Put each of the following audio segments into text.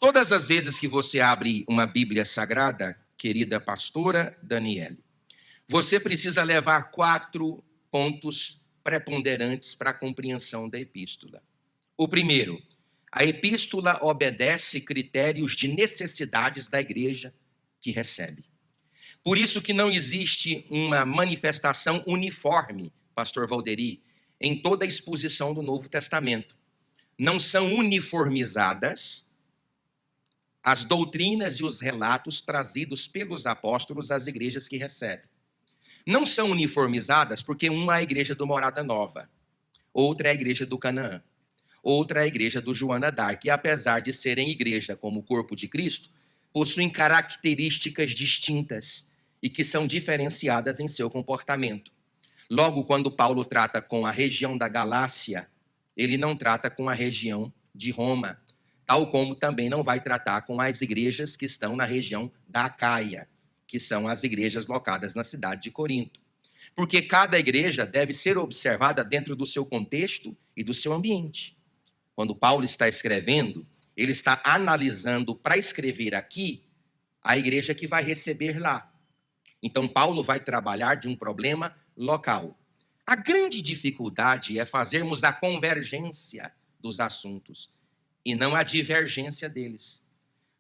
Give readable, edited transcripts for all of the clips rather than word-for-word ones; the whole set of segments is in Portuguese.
Todas as vezes que você abre uma Bíblia Sagrada, querida pastora Daniele, você precisa levar 4 pontos preponderantes para a compreensão da epístola. O primeiro, a epístola obedece critérios de necessidades da igreja que recebe. Por isso que não existe uma manifestação uniforme, pastor Valderi, em toda a exposição do Novo Testamento. Não são uniformizadas as doutrinas e os relatos trazidos pelos apóstolos às igrejas que recebem. Não são uniformizadas porque uma é a igreja do Morada Nova, outra é a igreja do Canaã, outra é a igreja do Joana d'Arc, e apesar de serem igreja como o corpo de Cristo, possuem características distintas e que são diferenciadas em seu comportamento. Logo, quando Paulo trata com a região da Galácia, ele não trata com a região de Roma, tal como também não vai tratar com as igrejas que estão na região da Acaia, que são as igrejas locadas na cidade de Corinto. Porque cada igreja deve ser observada dentro do seu contexto e do seu ambiente. Quando Paulo está escrevendo, ele está analisando para escrever aqui a igreja que vai receber lá. Então, Paulo vai trabalhar de um problema local. A grande dificuldade é fazermos a convergência dos assuntos e não a divergência deles.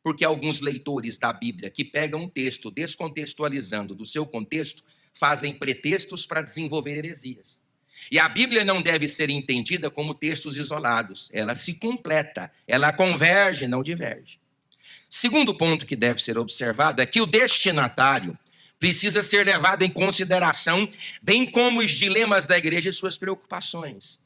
Porque alguns leitores da Bíblia que pegam um texto descontextualizando do seu contexto, fazem pretextos para desenvolver heresias. E a Bíblia não deve ser entendida como textos isolados. Ela se completa, ela converge, não diverge. Segundo ponto que deve ser observado é que o destinatário precisa ser levado em consideração, bem como os dilemas da igreja e suas preocupações.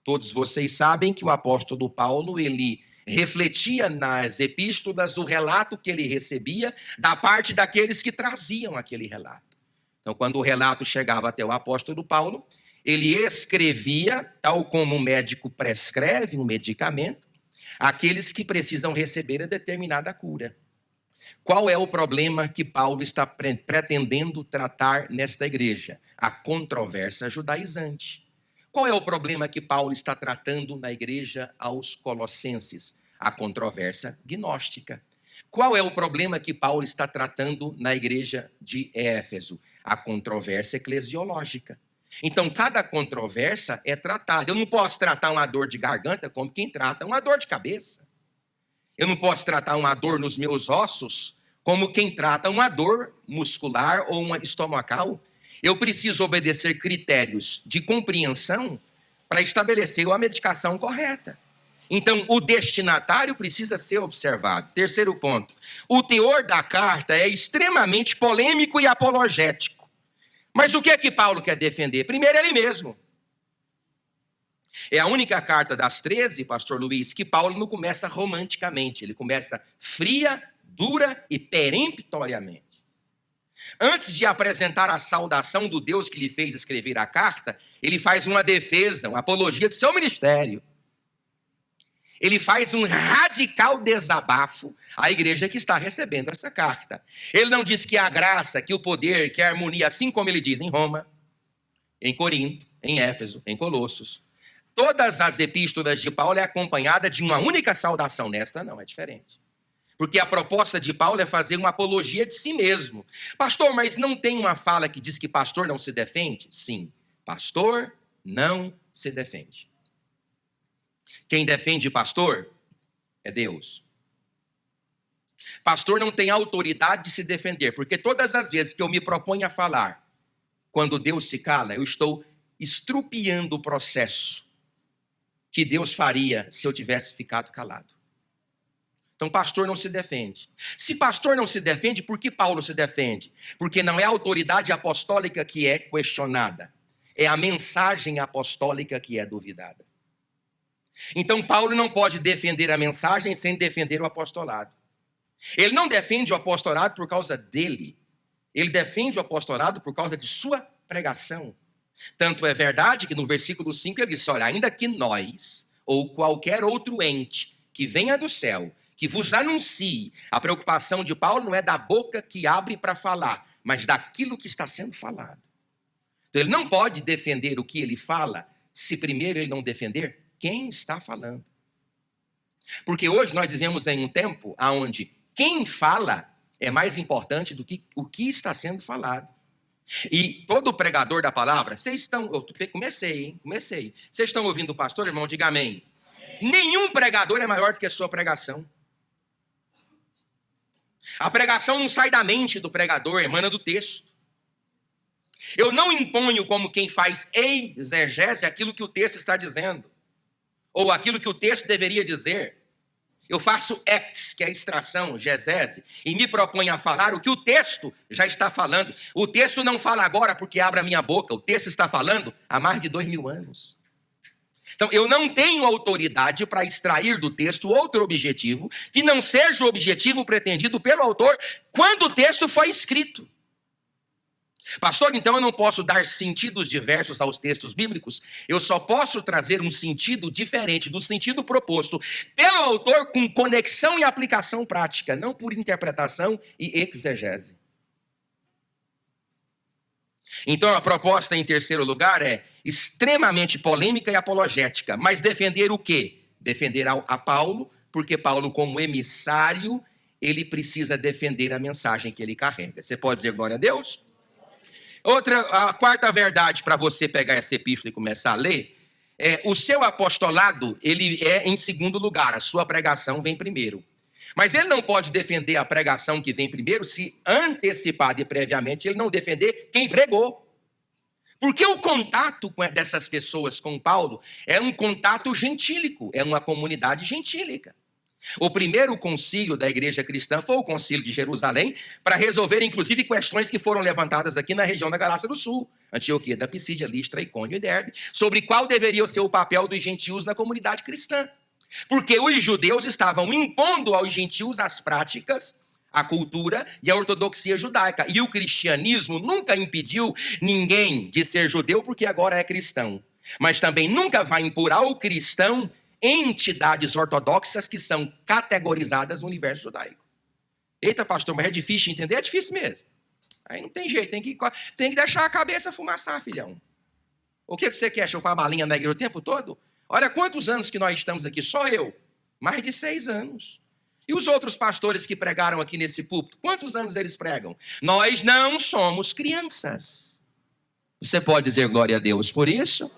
Todos vocês sabem que o apóstolo Paulo, ele refletia nas epístolas o relato que ele recebia da parte daqueles que traziam aquele relato. Então, quando o relato chegava até o apóstolo Paulo, ele escrevia, tal como um médico prescreve um medicamento, aqueles que precisam receber a determinada cura. Qual é o problema que Paulo está pretendendo tratar nesta igreja? A controvérsia judaizante. Qual é o problema que Paulo está tratando na igreja aos Colossenses? A controvérsia gnóstica. Qual é o problema que Paulo está tratando na igreja de Éfeso? A controvérsia eclesiológica. Então, cada controvérsia é tratada. Eu não posso tratar uma dor de garganta como quem trata uma dor de cabeça. Eu não posso tratar uma dor nos meus ossos como quem trata uma dor muscular ou uma estomacal. Eu preciso obedecer critérios de compreensão para estabelecer a medicação correta. Então, o destinatário precisa ser observado. Terceiro ponto. O teor da carta é extremamente polêmico e apologético. Mas o que é que Paulo quer defender? Primeiro, ele mesmo. É a única carta das 13, pastor Luiz, que Paulo não começa romanticamente. Ele começa fria, dura e peremptoriamente. Antes de apresentar a saudação do Deus que lhe fez escrever a carta, ele faz uma defesa, uma apologia de seu ministério. Ele faz um radical desabafo à igreja que está recebendo essa carta. Ele não diz que a graça, que o poder, que a harmonia, assim como ele diz em Roma, em Corinto, em Éfeso, em Colossos. Todas as epístolas de Paulo é acompanhada de uma única saudação. Nesta não, é diferente. Porque a proposta de Paulo é fazer uma apologia de si mesmo. Pastor, mas não tem uma fala que diz que pastor não se defende? Sim, pastor não se defende. Quem defende pastor é Deus. Pastor não tem autoridade de se defender, porque todas as vezes que eu me proponho a falar, quando Deus se cala, eu estou estrupiando o processo que Deus faria se eu tivesse ficado calado. Então, pastor não se defende. Se pastor não se defende, por que Paulo se defende? Porque não é a autoridade apostólica que é questionada, é a mensagem apostólica que é duvidada. Então, Paulo não pode defender a mensagem sem defender o apostolado. Ele não defende o apostolado por causa dele. Ele defende o apostolado por causa de sua pregação. Tanto é verdade que no versículo 5 ele diz, olha, ainda que nós, ou qualquer outro ente que venha do céu, que vos anuncie, a preocupação de Paulo não é da boca que abre para falar, mas daquilo que está sendo falado. Então ele não pode defender o que ele fala, se primeiro ele não defender quem está falando. Porque hoje nós vivemos em um tempo onde quem fala é mais importante do que o que está sendo falado. E todo pregador da palavra, comecei, hein? Comecei. Vocês estão ouvindo o pastor, irmão? Diga amém. Nenhum pregador é maior do que a sua pregação. A pregação não sai da mente do pregador, emana do texto. Eu não imponho como quem faz exegese aquilo que o texto está dizendo, ou aquilo que o texto deveria dizer. Eu faço ex, que é a extração, gesese, e me proponho a falar o que o texto já está falando. O texto não fala agora porque abre a minha boca, o texto está falando há mais de 2000 anos. Então, eu não tenho autoridade para extrair do texto outro objetivo que não seja o objetivo pretendido pelo autor quando o texto foi escrito. Pastor, então eu não posso dar sentidos diversos aos textos bíblicos? Eu só posso trazer um sentido diferente do sentido proposto pelo autor com conexão e aplicação prática, não por interpretação e exegese. Então a proposta em terceiro lugar é extremamente polêmica e apologética, mas defender o quê? Defender a Paulo, porque Paulo, como emissário, ele precisa defender a mensagem que ele carrega. Você pode dizer glória a Deus? A quarta verdade para você pegar essa epístola e começar a ler, o seu apostolado, ele é em segundo lugar, a sua pregação vem primeiro. Mas ele não pode defender a pregação que vem primeiro se antecipado e previamente ele não defender quem pregou. Porque o contato dessas pessoas com Paulo é um contato gentílico, é uma comunidade gentílica. O primeiro concílio da igreja cristã foi o concílio de Jerusalém, para resolver, inclusive, questões que foram levantadas aqui na região da Galácia do Sul, Antioquia da Pisídia, Listra, Icônio e Derbe, sobre qual deveria ser o papel dos gentios na comunidade cristã. Porque os judeus estavam impondo aos gentios as práticas, a cultura e a ortodoxia judaica. E o cristianismo nunca impediu ninguém de ser judeu porque agora é cristão. Mas também nunca vai impor ao cristão entidades ortodoxas que são categorizadas no universo judaico. Eita, pastor, mas é difícil de entender? É difícil mesmo. Aí não tem jeito, tem que deixar a cabeça fumaçar, filhão. O que você quer, chupar a balinha na igreja o tempo todo? Olha quantos anos que nós estamos aqui, só eu. Mais de 6 anos. E os outros pastores que pregaram aqui nesse púlpito, quantos anos eles pregam? Nós não somos crianças. Você pode dizer glória a Deus por isso?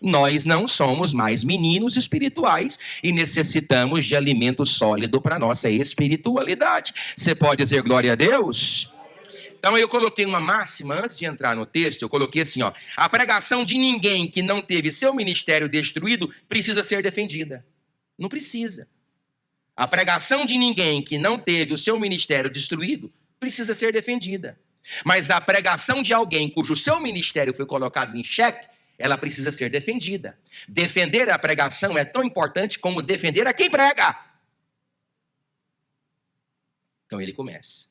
Nós não somos mais meninos espirituais e necessitamos de alimento sólido para a nossa espiritualidade. Você pode dizer glória a Deus? Então eu coloquei uma máxima, antes de entrar no texto, eu coloquei assim, a pregação de ninguém que não teve seu ministério destruído precisa ser defendida. Não precisa. A pregação de ninguém que não teve o seu ministério destruído precisa ser defendida. Mas a pregação de alguém cujo seu ministério foi colocado em xeque, ela precisa ser defendida. Defender a pregação é tão importante como defender a quem prega. Então ele começa.